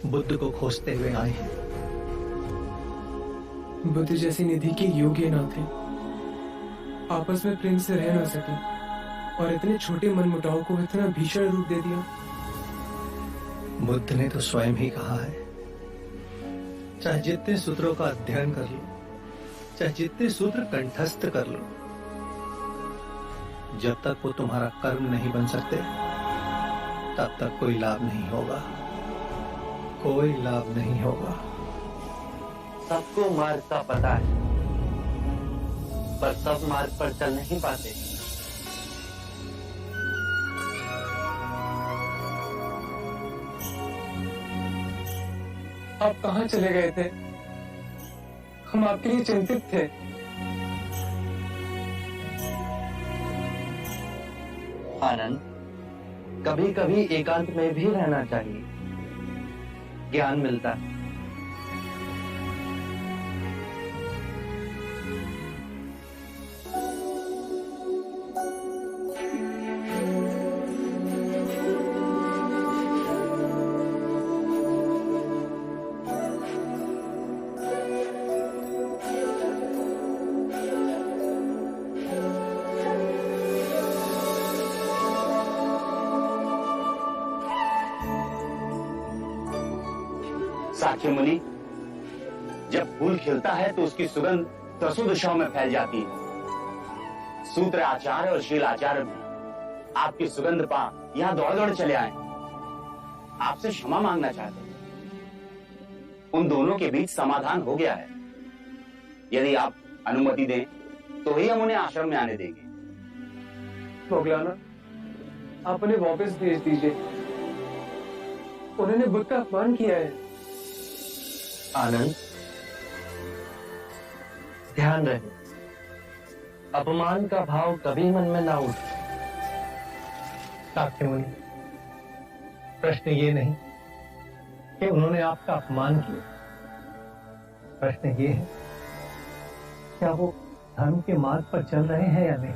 बुद्ध को खोजते हुए आए हैं। बुद्ध जैसी निधि के योग्य ना थे, आपस में प्रेम से रह ना सके और इतने छोटे मनमुटाव को इतना भीषण रूप दे दिया। बुद्ध ने तो स्वयं ही कहा है, चाहे जितने सूत्रों का अध्ययन कर लो, चाहे जितने सूत्र कंठस्थ कर लो, जब तक वो तुम्हारा कर्म नहीं बन सकते तब तक कोई लाभ नहीं होगा, कोई लाभ नहीं होगा। सबको मार्ग का पता है, पर सब मार्ग पर चल नहीं पाते। आप कहाँ चले गए थे? हम आपके लिए चिंतित थे। आनंद, कभी कभी एकांत में भी रहना चाहिए, ज्ञान मिलता है। साक्य मुनि, जब फूल खिलता है तो उसकी सुगंध दसों दिशाओं में फैल जाती है। सूत्र आचार्य और शील आचार्य भी आपकी सुगंध पा यहां दौड़ दौड़ चले आए, आपसे क्षमा मांगना चाहते हैं। उन दोनों के बीच समाधान हो गया है। यदि आप अनुमति दें तो ही हम उन्हें आश्रम में आने देंगे। मोगलाना, आप उन्हें वापस भेज दीजिए, उन्होंने बुद्ध का अपमान किया है। आनंद, ध्यान रहे, अपमान का भाव कभी मन में ना उठे। साक्य मुनि, प्रश्न ये नहीं कि उन्होंने आपका अपमान किया, प्रश्न ये है क्या वो धर्म के मार्ग पर चल रहे हैं या नहीं।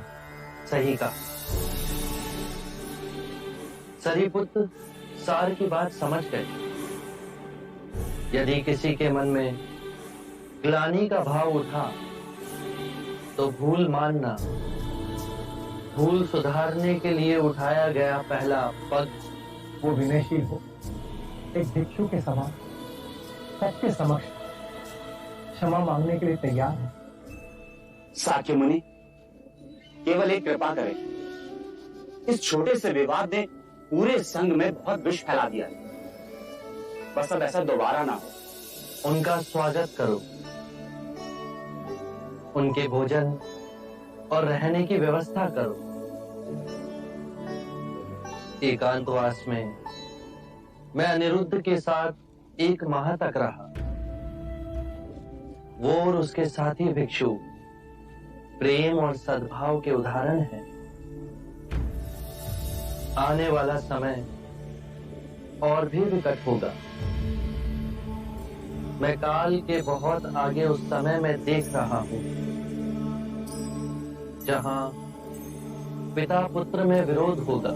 सही कहा। सरीपुत्र सार की बात समझ गए। यदि किसी के मन में ग्लानि का भाव उठा तो भूल मानना, भूल सुधारने के लिए उठाया गया पहला पग। वो विनयशील हो, एक भिक्षु के समान सबके समक्ष क्षमा मांगने के लिए तैयार है। साक्य मुनि, केवल एक कृपा करें, इस छोटे से विवाद ने पूरे संघ में बहुत विष फैला दिया है। बस अब ऐसा दोबारा ना हो। उनका स्वागत करो, उनके भोजन और रहने की व्यवस्था करो। एकांतवास में मैं अनिरुद्ध के साथ 1 माह तक रहा। वो और उसके साथी भिक्षु प्रेम और सद्भाव के उदाहरण हैं। आने वाला समय और भी विकट होगा। मैं काल के बहुत आगे उस समय में देख रहा हूं जहां पिता पुत्र में विरोध होगा,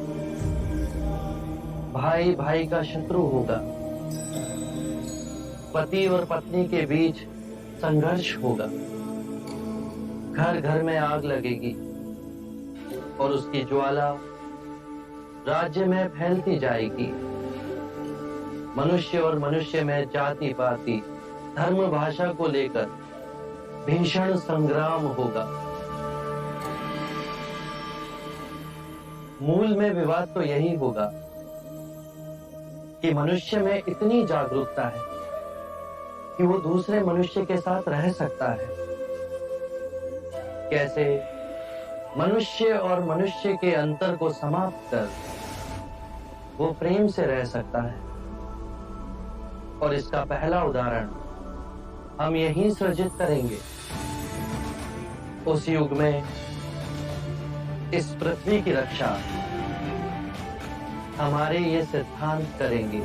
भाई भाई का शत्रु होगा, पति और पत्नी के बीच संघर्ष होगा, घर घर में आग लगेगी और उसकी ज्वाला राज्य में फैलती जाएगी। मनुष्य और मनुष्य में जाति पाति धर्म भाषा को लेकर भीषण संग्राम होगा। मूल में विवाद तो यही होगा कि मनुष्य में इतनी जागरूकता है कि वो दूसरे मनुष्य के साथ रह सकता है। कैसे मनुष्य और मनुष्य के अंतर को समाप्त कर वो प्रेम से रह सकता है। और इसका पहला उदाहरण हम यहीं सृजित करेंगे। उस युग में इस पृथ्वी की रक्षा हमारे ये सिद्धांत करेंगे।